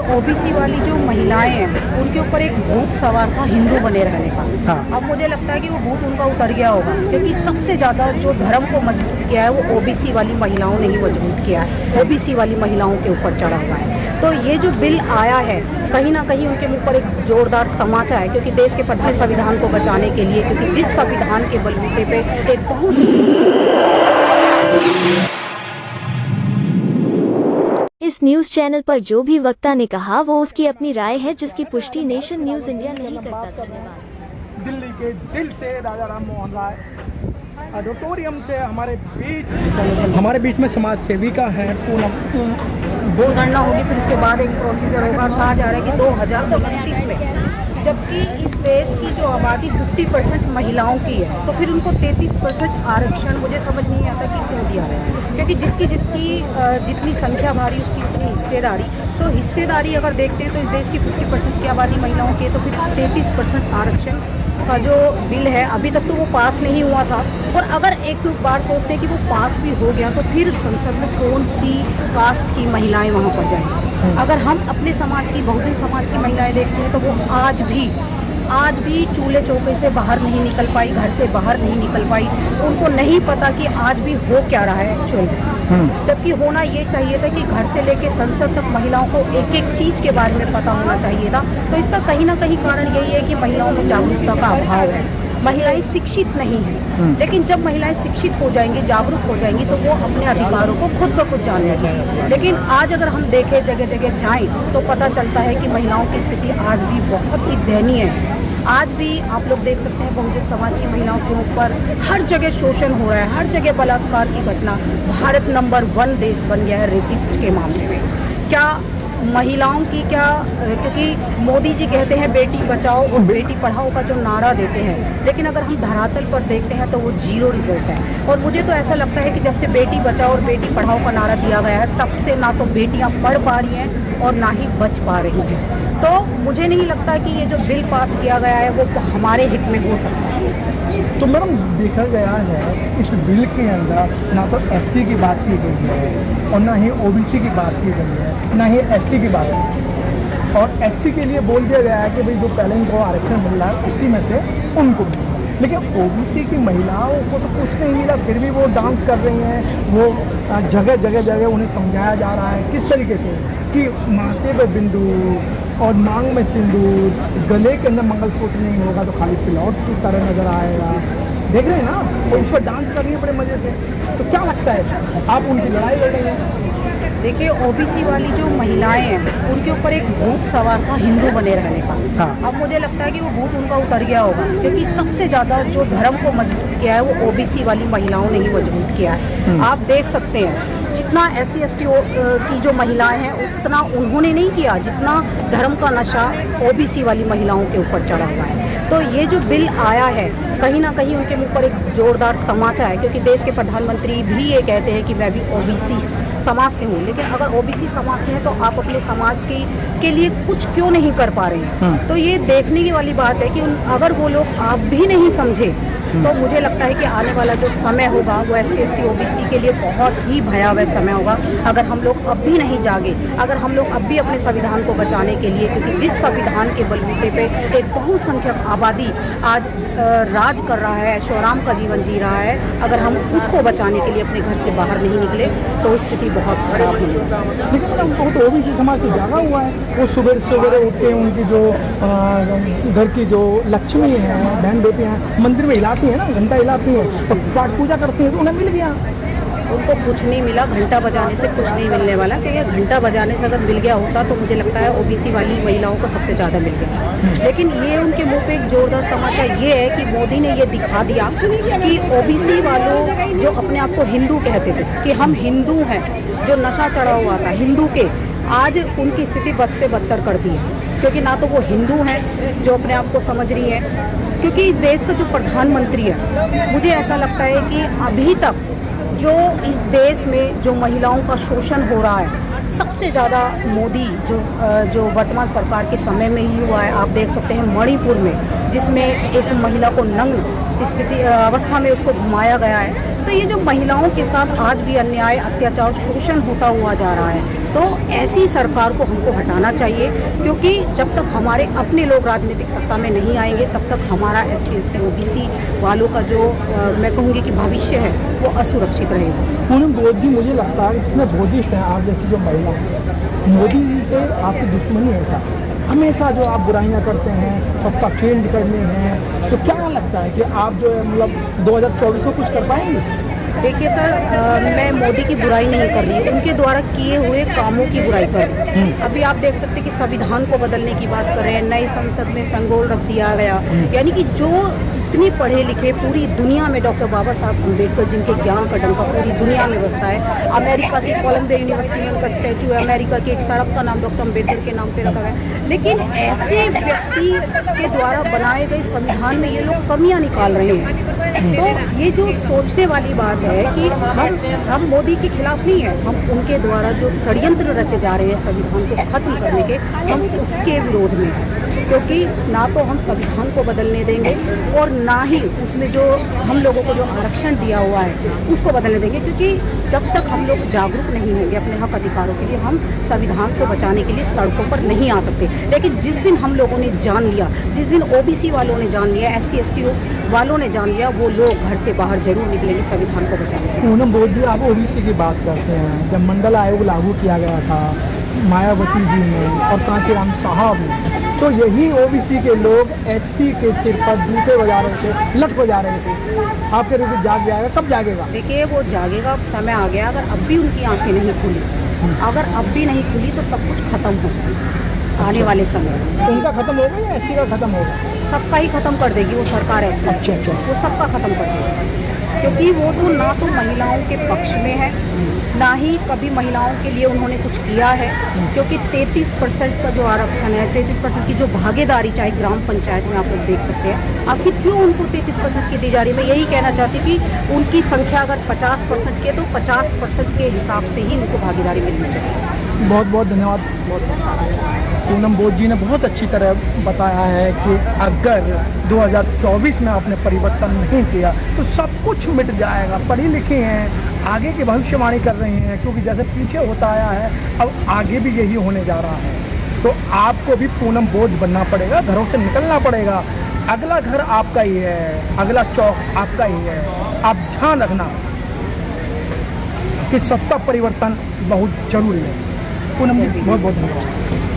OBC वाली जो महिलाएं हैं उनके ऊपर एक भूत सवार था हिंदू बने रहने का। हाँ। अब मुझे लगता है कि वो भूत उनका उतर गया होगा, क्योंकि सबसे ज़्यादा जो धर्म को मजबूत किया है वो ओबीसी वाली महिलाओं ने ही मजबूत किया है, ओबीसी वाली महिलाओं के ऊपर चढ़ा हुआ है। तो ये जो बिल आया है कहीं ना कहीं उनके मुँह पर एक जोरदार तमाचा है, क्योंकि देश के प्रधान संविधान को बचाने के लिए, क्योंकि जिस संविधान के बलबूते पे एक बहुत इस न्यूज चैनल पर जो भी वक्ता ने कहा वो उसकी अपनी राय है, जिसकी पुष्टि नेशन न्यूज इंडिया नहीं करता। धन्यवाद। दिल्ली के दिल से राजा राम मोहन राय ऑडिटोरियम से हमारे बीच में समाज सेविका है पूनम। वोट गणना होगी, फिर उसके बाद एक प्रोसीजर होगा। कहा जा रहा है कि 2029 में, जबकि इस देश की जो आबादी 50% महिलाओं की है, तो फिर उनको 33% आरक्षण मुझे समझ नहीं आता कि क्यों दिया है। क्योंकि जिसकी जितनी संख्या भारी उसकी उतनी हिस्सेदारी। तो हिस्सेदारी अगर देखते हैं तो इस देश की 50% की आबादी महिलाओं की है, तो फिर 33% आरक्षण का जो बिल है अभी तक तो वो पास नहीं हुआ था। और अगर एक बार सोचते हैं कि वो पास भी हो गया तो फिर संसद में कौन सी कास्ट की महिलाएं वहाँ पर जाएंगी। अगर हम अपने समाज की, बहुजन समाज की महिलाएं देखते हैं तो वो आज भी चूल्हे चौके से बाहर नहीं निकल पाई, घर से बाहर नहीं निकल पाई। उनको नहीं पता कि आज भी हो क्या रहा है एक्चुअली। जबकि होना ये चाहिए था कि घर से लेके संसद तक महिलाओं को एक एक चीज़ के बारे में पता होना चाहिए था। तो इसका कहीं ना कहीं कारण यही है कि महिलाओं में जागरूकता का अभाव है। महिलाएं शिक्षित नहीं हैं, लेकिन जब महिलाएं शिक्षित हो जाएंगी, जागरूक हो जाएंगी, तो वो अपने अधिकारों को खुद ब खुद जान लेंगी। लेकिन आज अगर हम देखें, जगह जगह जाएं, तो पता चलता है कि महिलाओं की स्थिति आज भी बहुत ही दयनीय है। आज भी आप लोग देख सकते हैं बहुजन समाज की महिलाओं के ऊपर हर जगह शोषण हो रहा है, हर जगह बलात्कार की घटना। भारत नंबर 1 देश बन गया है रेपिस्ट के मामले में। क्या महिलाओं की क्योंकि मोदी जी कहते हैं बेटी बचाओ और बेटी पढ़ाओ का जो नारा देते हैं, लेकिन अगर हम धरातल पर देखते हैं तो वो 0 रिजल्ट है। और मुझे तो ऐसा लगता है कि जब से बेटी बचाओ और बेटी पढ़ाओ का नारा दिया गया है, तब से ना तो बेटियां पढ़ पा रही हैं और ना ही बच पा रही हैं। तो मुझे नहीं लगता कि ये जो बिल पास किया गया है वो हमारे हित में हो सकता है। तो मैडम देखा गया है इस बिल के अंदर ना तो एससी की बात की गई है और ना ही ओबीसी की बात की गई है, ना ही एसटी की बात है। और एससी के लिए बोल दिया गया है कि भाई जो पहले इनको आरक्षण मिल रहा है उसी में से उनको मिल रहा है। लेकिन ओबीसी की महिलाओं को तो कुछ नहीं मिला, फिर भी वो डांस कर रही हैं। वो जगह जगह उन्हें समझाया जा रहा है किस तरीके से कि माथे पे बिंदु और मांग में सिंदूर, गले के अंदर मंगलसूत्र नहीं होगा तो खाली पिलौट की तरह नजर आएगा। देख रहे हैं ना, वो इस पर डांस कर रही है बड़े मजे से। तो क्या लगता है आप उनकी लड़ाई लड़ रहे हैं? देखिए, ओबीसी वाली जो महिलाएं हैं उनके ऊपर एक भूत सवार था हिंदू बने रहने का। हाँ। अब मुझे लगता है कि वो भूत उनका उतर गया होगा, क्योंकि सबसे ज़्यादा जो धर्म को मजबूत किया है वो ओबीसी वाली महिलाओं ने ही मजबूत किया है। आप देख सकते हैं जितना SC ST की जो महिलाएं हैं उतना उन्होंने नहीं किया जितना धर्म का नशा ओबीसी वाली महिलाओं के ऊपर चढ़ा हुआ है। तो ये जो बिल आया है कहीं ना कहीं उनके मुँह पर एक जोरदार तमाचा है, क्योंकि देश के प्रधानमंत्री भी ये कहते हैं कि मैं भी ओबीसी समाज से हूँ। लेकिन अगर ओबीसी समाज से हैं तो आप अपने समाज के लिए कुछ क्यों नहीं कर पा रहे हैं? तो ये देखने की वाली बात है कि अगर वो लोग आप भी नहीं समझे तो मुझे लगता है कि आने वाला जो समय होगा वो SC ST OBC के लिए बहुत ही भयावह समय होगा। अगर हम लोग अब भी नहीं जागे, अगर हम लोग अब भी अपने संविधान को बचाने के लिए, क्योंकि जिस संविधान के बलबूते पे एक बहुसंख्यक आबादी आज राज कर रहा है, ऐशोआराम का जीवन जी रहा है, अगर हम उसको बचाने के लिए अपने घर से बाहर नहीं निकले तो स्थिति बहुत खराब हो जाएगी। लेकिन बहुत ओबीसी समाज तो जागा हुआ है। वो सुबह उठ के उनकी जो घर की जो लक्ष्मी है, बहन बेटियाँ मंदिर में हिलाती है ना, घंटा हिलाती है और पाठ पूजा करती है, तो उन्हें मिल गया। उनको कुछ नहीं मिला, घंटा बजाने से कुछ नहीं मिलने वाला। क्योंकि घंटा बजाने से अगर मिल गया होता तो मुझे लगता है ओबीसी वाली महिलाओं को सबसे ज़्यादा मिल गया। लेकिन ये उनके मुंह पे एक जोरदार तमाचा ये है कि मोदी ने ये दिखा दिया कि ओबीसी वालों जो अपने आप को हिंदू कहते थे कि हम हिंदू हैं, जो नशा चढ़ा हुआ था हिंदू के, आज उनकी स्थिति बद से बदतर कर दी है। क्योंकि ना तो वो हिंदू हैं जो अपने आप को समझ रही है, क्योंकि इस देश का जो प्रधानमंत्री है मुझे ऐसा लगता है कि अभी तक जो इस देश में जो महिलाओं का शोषण हो रहा है, सबसे ज़्यादा मोदी जो वर्तमान सरकार के समय में ही हुआ है। आप देख सकते हैं मणिपुर में, जिसमें एक महिला को नंग अवस्था में उसको घुमाया गया है। तो ये जो महिलाओं के साथ आज भी अन्याय, अत्याचार, शोषण होता हुआ जा रहा है, तो ऐसी सरकार को हमको हटाना चाहिए, क्योंकि जब तक हमारे अपने लोग राजनीतिक सत्ता में नहीं आएंगे, तब तक हमारा SC ST OBC वालों का जो मैं कहूँगी कि भविष्य है वो असुरक्षित रहेगा। पूनम बोध जी, मुझे लगता है कि इसमें बोधिष्ट हैं आप जैसी जो महिला हैं, मोदी जी से आपकी दुश्मनी है ऐसा, हमेशा जो आप बुराइयां करते हैं, सबका चेंज करने हैं, तो क्या लगता है कि आप जो है मतलब 2024 को कुछ कर पाएंगे? देखिए सर, मैं मोदी की बुराई नहीं कर रही, उनके द्वारा किए हुए कामों की बुराई कर रही हूँ। अभी आप देख सकते हैं कि संविधान को बदलने की बात कर रहे हैं, नई संसद में संगोल रख दिया गया, यानी कि जो इतनी पढ़े लिखे पूरी दुनिया में डॉक्टर बाबा साहब अम्बेडकर जिनके ज्ञान का डंका पूरी दुनिया में बसता है। अमेरिका की कोलंबिया यूनिवर्सिटी में उनका स्टैचू है, अमेरिका की एक सड़क का नाम डॉक्टर अम्बेडकर के नाम पे रखा गया है, लेकिन ऐसे व्यक्ति के द्वारा बनाए गए संविधान में ये लोग कमियां निकाल रहे हैं। तो ये जो सोचने वाली बात है कि हम मोदी के खिलाफ नहीं है, हम उनके द्वारा जो षड्यंत्र रचे जा रहे हैं संविधान को खत्म करने के, हम उसके विरोध में हैं। क्योंकि ना तो हम संविधान को बदलने देंगे और ना ही उसमें जो हम लोगों को जो आरक्षण दिया हुआ है उसको बदलने देंगे, क्योंकि जब तक हम लोग जागरूक नहीं होंगे अपने हक अधिकारों के लिए, हम संविधान को बचाने के लिए सड़कों पर नहीं आ सकते। लेकिन जिस दिन हम लोगों ने जान लिया, जिस दिन OBC वालों ने जान लिया, SC ST वालों ने जान लिया, वो लोग घर से बाहर जरूर निकलेंगे संविधान को बचाने। पूनम बोध जी, आप OBC की बात करते हैं, जब मंडल आयोग लागू किया गया था मायावती जी ने और कांशीराम साहब ने, तो यही OBC के लोग SC के सिर पर जूते बजा रहे थे, लट बजा रहे थे। आपके रूप में जाग जाएगा, कब जागेगा? देखिए, वो जागेगा, अब समय आ गया। अगर अब भी उनकी आंखें नहीं खुली, अगर अब भी नहीं खुली, तो सब कुछ खत्म होगा आने वाले समय। तो उनका खत्म होगा या SC का खत्म होगा? सबका ही खत्म कर देगी वो सरकार ऐसी। अच्छा। वो सबका खत्म कर देगी, क्योंकि वो तो ना तो महिलाओं के पक्ष में है, ना ही कभी महिलाओं के लिए उन्होंने कुछ किया है। क्योंकि 33% का जो आरक्षण है, 33% की जो भागीदारी, चाहे ग्राम पंचायत में आप लोग देख सकते हैं, आखिर क्यों उनको 33% की दी जा रही है? मैं यही कहना चाहती कि उनकी संख्या अगर 50% की है, तो 50% के हिसाब से ही उनको भागीदारी मिलनी चाहिए। बहुत बहुत धन्यवाद। पूनम बोध जी ने बहुत अच्छी तरह बताया है कि अगर 2024 में आपने परिवर्तन नहीं किया तो सब कुछ मिट जाएगा। पढ़ी लिखी हैं, आगे की भविष्यवाणी कर रही हैं, क्योंकि जैसे पीछे होता आया है अब आगे भी यही होने जा रहा है। तो आपको भी पूनम बोध बनना पड़ेगा, घरों से निकलना पड़ेगा। अगला घर आपका ही है, अगला चौक आपका ही है। आप ध्यान रखना कि सत्ता परिवर्तन बहुत जरूरी है। पूनम जी, बहुत बहुत धन्यवाद।